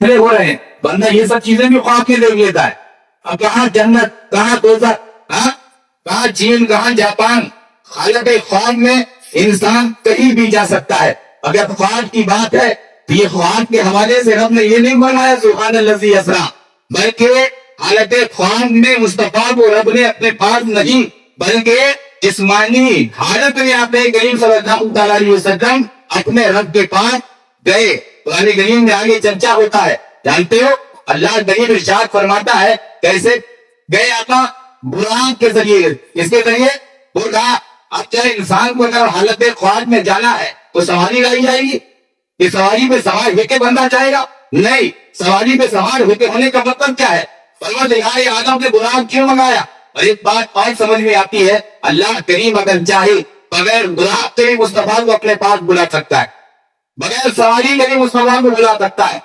کھڑے ہو رہے ہیں. بندہ یہ سب چیزیں بھی خواب میں دیکھ لیتا ہے. اب کہاں جنت، کہاں دوزخ، کہاں چین، کہاں جاپان. حالت خواب میں انسان کہیں بھی جا سکتا ہے. اگر خواب کی بات ہے تو یہ خواب کے حوالے سے رب نے یہ نہیں بنایا سبحان الذی اسریٰ، بلکہ حالت خواب میں مصطفیٰ کو رب نے اپنے پاس نہیں بلکہ جسمانی حالت میں آپ کریم صلی اللہ علیہ وسلم اپنے رب کے پاس گئے. قرآن کریم میں آگے چرچا ہوتا ہے، جانتے ہو اللہ کریم ارشاد فرماتا ہے کیسے گئے آقا؟ براق کے ذریعے. اس کے ذریعے بولا. اب چاہے انسان کو اگر حالت خواب میں جانا ہے تو سواری لائی جائے گی کہ سواری پہ سوار ہو کے بندہ جائے گا؟ نہیں. سواری پہ سوار ہو کے ہونے کا مطلب کیا ہے؟ پروردگار عالم نے براق کیوں منگایا؟ اور ایک بات اور سمجھ میں آتی ہے، اللہ کریم اگر چاہے بغیر براق کے مصطفیٰ کو اپنے پاس بلا سکتا ہے، بغیر سواری کے بھی مصطفیٰ کو بلا سکتا ہے،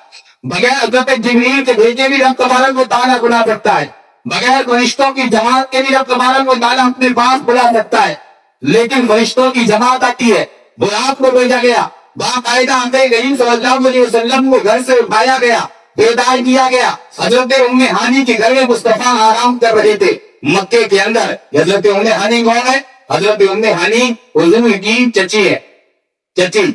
بغیر حضرت جبریل کے بھیجے بھی رب تبارک و تعالیٰ بلا سکتا ہے، بغیر فرشتوں کی جماعت کے بھی رب تبارک و تعالیٰ اپنے پاس بلا سکتا ہے. لیکن فرشتوں کی جماعت آتی ہے، براق کو بھیجا گیا، باقاعدہ آقا کریم صلی اللہ علیہ وسلم کو گھر سے اٹھایا گیا، بیدار کیا گیا. حضرت ام ہانی کے گھر میں مصطفیٰ آرام کر رہے تھے مکے کے اندر. حضرت ام ہانی کون ہے؟ حضرت ام ہانی حضور کی چچی ہے، چچی.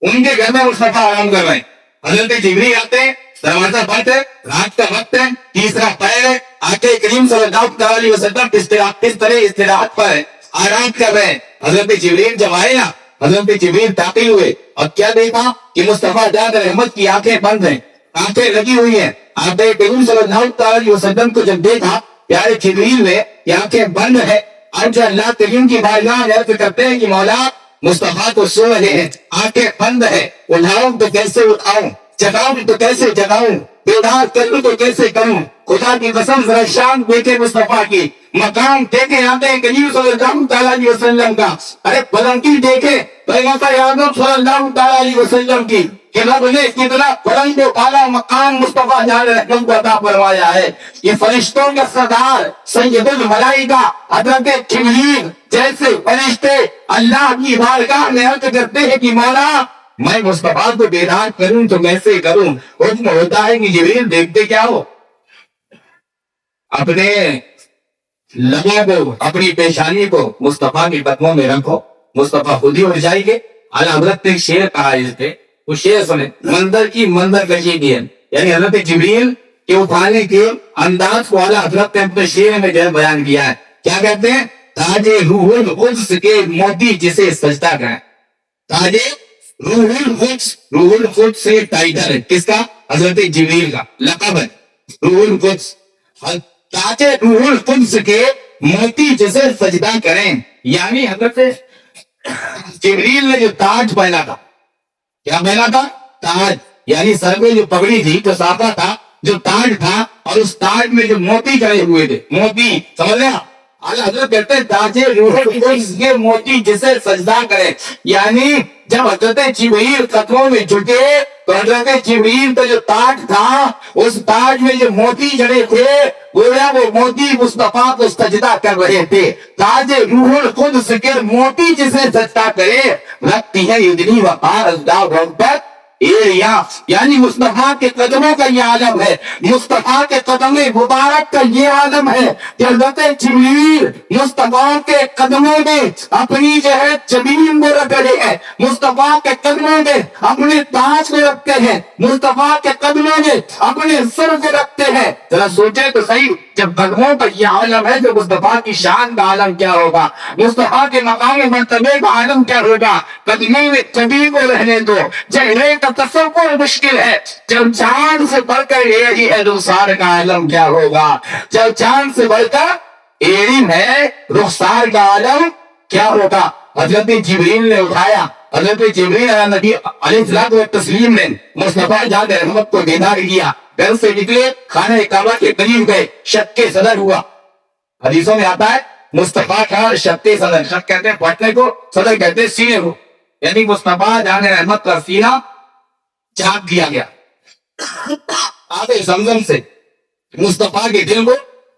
ان کے گھر میں مصطفیٰ آرام کر رہے ہیں. حضرت جبریل آتے ہیں، دروازہ بند ہے، رات کا وقت ہے، تیسرا پہر ہے، آقا کریم صلی اللہ علیہ وسلم کس طرح استراحت پر ہے، آرام کر رہے ہیں. حضرت جبریل جب آئے نا، حضرت جبریل داخل ہوئے اور کیا دیکھا کہ مصطفیٰ جان رحمت کی آنکھیں بند ہیں، آنکھیں لگی ہوئی ہیں. آقا کریم صلی اللہ علیہ وسلم کو جب دیکھا پیارے جبریل میں کہ آنکھیں بند ہے، اور جو اللہ کریم کی بارگاہ میں عرض کرتے ہیں کہ مولا مصطفیٰ کو سو رہے ہیں، آنکھیں بند ہے، اٹھاؤں تو کیسے اٹھاؤں، جگاؤں تو کیسے جگاؤں، بیدار کروں تو کیسے کروں. خدا کی قسم ذرا شان دیکھے مصطفیٰ کی، مقام دیکھے آقا کریم صلی اللہ علیہ وسلم کا. ارے بلندی دیکھے پیغمبر اعظم صلی اللہ علیہ وسلم کی کہ رب نے کتنا بلند و اعلیٰ مقام مصطفیٰ جان رحمت کو عطا فرمایا ہے. یہ فرشتوں کا سردار سید الملائکہ حضرت جبریل جیسے فرشتے اللہ کی بارگاہ میں عرض کرتے ہیں کہ مولا میں مصطفیٰ کو بیدار کروں تو کیسے کروں. حکم ہوتا ہے کہ جبریل دیکھتے کیا ہو، اپنے لبوں کو، اپنی پیشانی کو مصطفیٰ کے قدموں میں رکھو، مصطفیٰ خود ہی اٹھ جائیں گے. حضرت نے شعر کہا اس پہ، وہ شعر سنے، منظر کی منظر کشی کی ہے. یعنی حضرت جبریل کے اٹھانے کے انداز کو اعلیٰ حضرت نے اپنے شعر میں جو بیان کیا ہے. کیا کہتے ہیں؟ تاج روح القدس کے موتی جسے سجدہ کریں. تاج روح القدس، روح القدس سے ٹائٹل ہے کس کا؟ حضرت جبریل کا لقب ہے روح القدس. تاج روح القدس کے موتی جسے سجدہ کریں. یعنی حضرت جبریل نے جو تاج پہنا تھا، کیا پہنا تھا؟ تاج. یعنی سر میں جو پگڑی تھی، جو صافہ تھا، جو تاج تھا، اور اس تاج میں جو موتی چڑھے ہوئے تھے، موتی سمجھ لیا. حضرت کہتے ہیں تاج روح القدس کے موتی جسے سجدہ کرے. یعنی جب حضرت جبریل قدموں میں جھکے تو حضرت جبریل کا جو تاج تھا، اس تاج میں جو موتی جڑے تھے، گویا وہ موتی مصطفیٰ کو سجدہ کر رہے تھے. تاج روح القدس کے موتی جسے سجدہ کرے، رکھتی ہے یدنی وقار ازداد رغبت ایریا. یعنی مصطفیٰ کے قدموں کا یہ عالم ہے، مصطفیٰ کے قدم مبارک کا یہ عالم ہے کہ حضرت جبریل مصطفیٰ کے قدموں میں اپنی جو ہے زمین کو رکھ رہے ہیں، مصطفیٰ کے قدموں میں اپنے تاج کو رکھتے ہیں، مصطفیٰ کے قدموں میں اپنے سر کو رکھتے ہیں. ذرا سوچے تو صحیح، جب قدموں کا یہ عالم ہے تو مصطفیٰ کی شان کا عالم کیا ہوگا، مصطفیٰ کے مقام مرتبے کا عالم کیا ہوگا. قدموں میں کبھی کو رہنے دو، چہرے کا تصور مشکل ہے، جب چاند سے بڑھ کر ایڑی ہے رخسار کا عالم کیا ہوگا. جب چاند سے بڑھ کر ایڑی ہے رخسار کا عالم کیا ہوگا. حضرت جبریل نے اٹھایا، حضرت جبریل نبی علیہ الصلوۃ والتسلیم نے مصطفیٰ جان رحمت کو بیدار کیا. گھر سے نکلے، خانہ کعبہ کے قریب گئے، شق کے صدر ہوا. حدیثوں میں آتا ہے مصطفیٰ کا شق کے صدر، شق کہتے ہیں پٹنے کو، صدر کہتے ہیں سینے کو. یعنی مصطفیٰ جان رحمت کا سینہ چاک دیا گیا. آب زمزم سے مصطفیٰ کے دل کو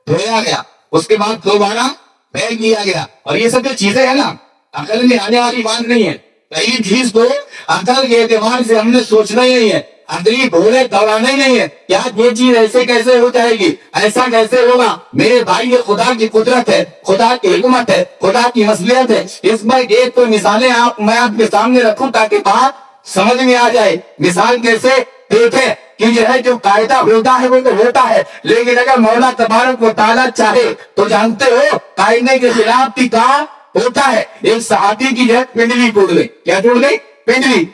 دھویا گیا، اس کے بعد دوبارہ پھینک دیا گیا. اور یہ سب جو چیزیں ہیں نا، عقل میں آنے والی بات نہیں ہے. کئی چیز کو عقل کے اعتبار سے ہم نے سوچنا ہی نہیں ہے. عقلی بھولے دورانه نہیں ہے کیا یہ چیز ایسے کیسے ہو جائے گی, ایسا کیسے ہوگا. میرے بھائی یہ خدا کی قدرت ہے, خدا کی حکمت ہے, خدا کی مصلحت ہے. اس میں ایک تو مثالیں میں آپ کے سامنے رکھوں تاکہ بات سمجھ میں آ جائے. مثال کیسے دیکھیں کہ جو ہے جو قاعدہ ہوتا ہے وہ تو ہوتا ہے, لیکن اگر مولا تبارک و تعالیٰ چاہے تو جانتے ہو قاعدے کے خلاف بھی کام ہوتا ہے. ایک صحابی کی جو ہے پنڈلی ٹوٹ گئی. کیا ٹوٹ گئی؟ پنڈلی.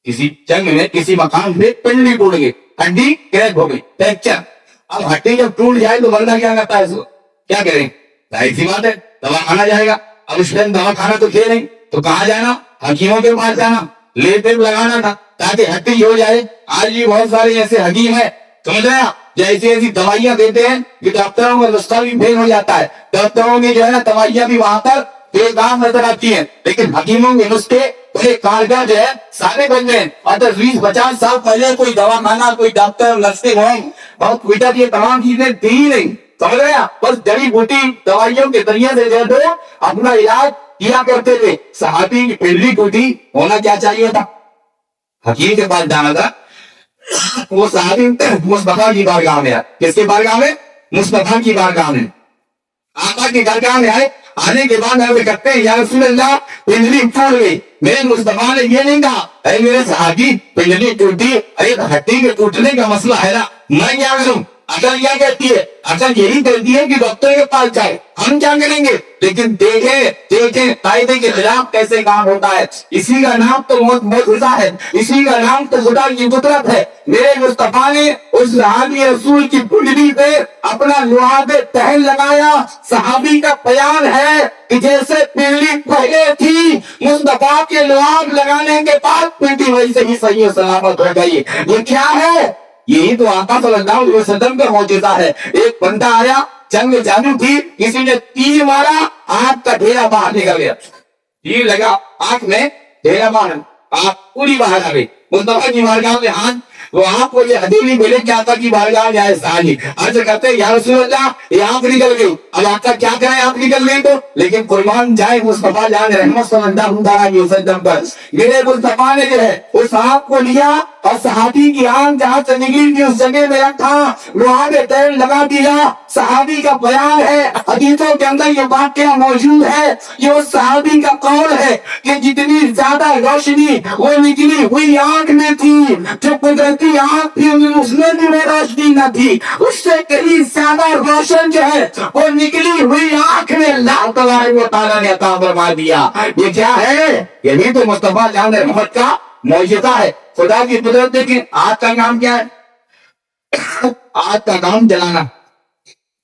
کسی جنگ میں کسی مقام پہ پنڈلی ٹوٹ گئی, ہڈی کریک ہو گئی, فریکچر. اب ہڈی جب ٹوٹ جائے تو بندہ کیا کرتا ہے, اس کو کیا کریں؟ ظاہر سی بات ہے دوا کھانا جائے گا. اب اس ٹائم دوا کھانا تو تھے نہیں, تو کہاں جانا؟ حکیموں کے پاس جانا, لیپ لگانا تھا تاکہ ہڈی ہو جائے. آج بھی بہت سارے ایسے حکیم ہیں, سمجھ رہے آپ, جیسی ایسی دوائیاں دیتے ہیں کہ ڈاکٹروں کا نسخہ بھی فیل ہو جاتا ہے. ڈاکٹروں کی جو ہے نا دوائیاں بھی وہاں پر بے کام نظر آتی ہیں, لیکن حکیموں کے نسخے بڑے کارگر جو ہے سارے بن گئے. اور 20-50 سال پہلے کوئی دوا خانہ, کوئی ڈاکٹر, نرسنگ ہوم, بہت کوئٹہ یہ تمام چیزیں تھی ہی نہیں. سمجھ رہے آپ, بس جڑی بوٹی دوائیوں کے ذریعے سے جو ہے اپنا علاج کیا کرتے تھے. صحابی کی پنڈلی ٹوٹی, ہونا کیا چاہیے تھا؟ حکیم کے پاس جانا تھا. وہ صحابی مصطفیٰ کی بارگاہ میں آئے. کس کی بارگاہ میں؟ مصطفیٰ کی بارگاہ میں. آقا کی بارگاہ میں آئے. آنے کے بعد ہمیں کرتے ہیں یا رسول اللہ پنڈلی ٹوٹ گئی. میرے مصطفیٰ نے یہ نہیں کہا اے میرے صحابی پنڈلی ٹوٹی, ارے ہڈی کے ٹوٹنے کا مسئلہ ہے نا, میں کیا کروں؟ اصل کیا کہتی ہے؟ اصل یہی کہتی ہے کہ ڈاکٹر کے پاس جائے, ہم کیا کریں گے؟ لیکن دیکھیں قاعدے کے خلاف کیسے کام ہوتا ہے. اسی کا نام تو معجزہ ہے, اسی کا نام تو خدا کی قدرت ہے. میرے مصطفیٰ نے اس صحابی رسول کی پنڈلی پہ اپنا لعاب تہل لگایا. صحابی کا بیان ہے کہ جیسے پنڈلی پہلے تھی, مصطفیٰ کے لعاب لگانے کے بعد پنڈلی ویسے ہی صحیح و سلامت ہو گئی. یہ کیا ہے؟ یہی تو آقا صلی اللہ علیہ وسلم کا معجزہ ہے. ایک بندہ آیا, جنگ چالو تھی, کسی نے تیر مارا, آنکھ کا ڈھیرا باہر نکل گیا. تیر لگا آنکھ میں, ڈھیرا باہر, آنکھ پوری باہر آ گئی. مصطفیٰ کی بارگاہ میں ہاتھ, وہ آپ کو یہ حدیث نہیں ملے کہ آقا کی بارگاہ میں آئے صحابی عرض کرتے یا رسول اللہ یہ آنکھ نکل گئی. اب آقا کیا کریں, آنکھ نکل گئی تو, لیکن قربان جائے مصطفیٰ جان رحمت صلی اللہ علیہ وسلم پر. میرے مصطفیٰ نے جو ہے اس آنکھ کو لیا اور صحابی کی آنکھ جہاں سے نکلی تھی اس جگہ میں رکھا, وہاں پہ تیل لگا دیا. صحابی کا بیان ہے, حدیثوں کے اندر یہ واقعہ موجود ہے. یہ اس صحابی کا قول ہے کہ جتنی زیادہ روشنی وہ نکلی ہوئی آنکھ میں تھی, جو قدرتی آنکھ تھی اس میں بھی روشنی نہ تھی, اس سے کہیں زیادہ روشن جو ہے وہ نکلی ہوئی آنکھ میں اللہ تبارک و تعالیٰ نے عطا فرما دیا. یہ کیا ہے؟ یہ بھی تو مصطفیٰ جان رحمت کا معجزہ ہے, خدا کی قدرت. دیکھیں آج کا کام کیا ہے؟ آج کا کام جلانا.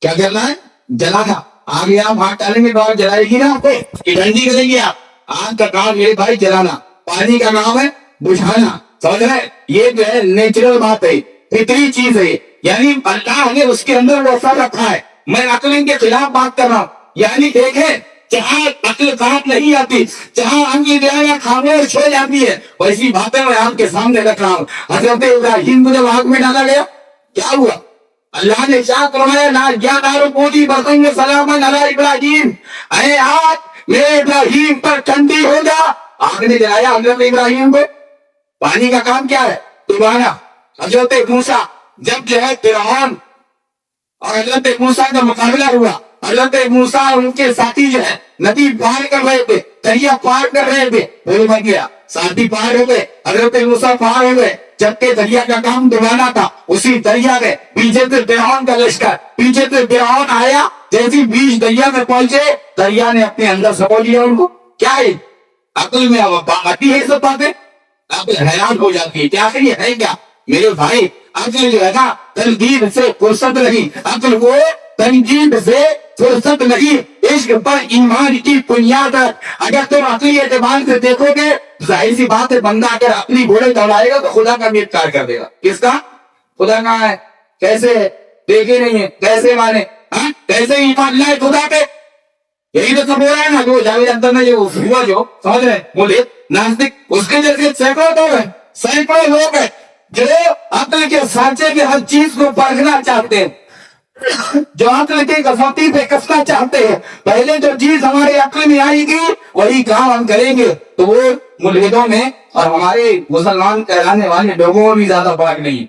کیا کرنا ہے؟ جلانا. آگے آپ ہاتھ ڈالیں گے تو آپ جلائے گی نا, آپ کو کہ ڈنڈی کریں گے آپ. آج کا کام میرے بھائی جلانا. پانی کا کام ہے بجھانا. سمجھ رہے, یہ جو ہے نیچرل بات ہے, فطری چیز ہے. یعنی اللہ نے اس کے اندر وہ اثر رکھا ہے. میں عقل کے خلاف بات کر رہا ہوں. یعنی دیکھیں جہاں عقل کام نہیں آتی, جہاں انگریزیاں خاموش ہو جاتی ہے, ویسی باتیں میں آپ کے سامنے رکھ رہا ہوں. حضرت ابراہیم کو جب آگ میں ڈالا گیا کیا ہوا؟ اللہ نے کیا فرمایا, نار پوجی برتن سلامن علی ابراہیم, اے آگ میرے ابراہیم پر ٹھنڈی ہو جا. آگ نے جلایا حضرت ابراہیم کو. پانی کا کام کیا ہے؟ دوبارہ حضرت موسیٰ جب جو ہے فرعون اور حضرت موسیٰ کا مقابلہ ہوا, حضرت موسیٰ اور ان کے ساتھی جو ہے ندی پار کر رہے تھے, دریا پار کر رہے تھے, پھر بن گیا. ساتھی پار ہو گئے, حضرت موسیٰ پار ہو گئے, جبکہ دریا کا کام دبانا تھا. اسی دریا میں پیچھے سے فرعون کا لشکر, پیچھے سے فرعون آیا. جیسی بیچ دریا میں پہنچے, دریا نے اپنے اندر سمو لیا ان کو. کیا ہے عقل میں آتی ہے یہ سب باتیں؟ عقل حیران ہو جاتی ہے. کیا یہ ہے کیا میرے بھائی؟ عقل جو ہے نا تنقید سے فرصت نہیں, عقل وہ تنقید سے فرصت نہیں. عشق پر ایمان کی بنیاد. اگر تم عقلی اعتبار سے دیکھو گے, ظاہر سی بات ہے بندہ اگر اپنی گھوڑے دوڑائے گا تو خدا کا بھی انکار کر دے گا. کس کا؟ خدا کہاں ہے؟ کیسے دیکھے نہیں ہے, کیسے مانے, کیسے ایمان لائے خدا پہ؟ یہی تو سب ہو رہا ہے نا. جو جاوید اندر میں جو ہوا, جو سمجھ رہے بولے ناسدک, اس کے جیسے سینکڑوں لوگ ہیں جو عقل کے سانچے کے ہر چیز کو پرکھنا چاہتے ہیں, جو عقل کی کسوٹی پہ کسنا چاہتے ہیں. پہلے جو چیز ہمارے عقل میں آئے گی وہی کام ہم کریں گے. تو وہ ملحدوں میں اور ہمارے مسلمان کہلانے والے لوگوں میں بھی زیادہ فرق نہیں.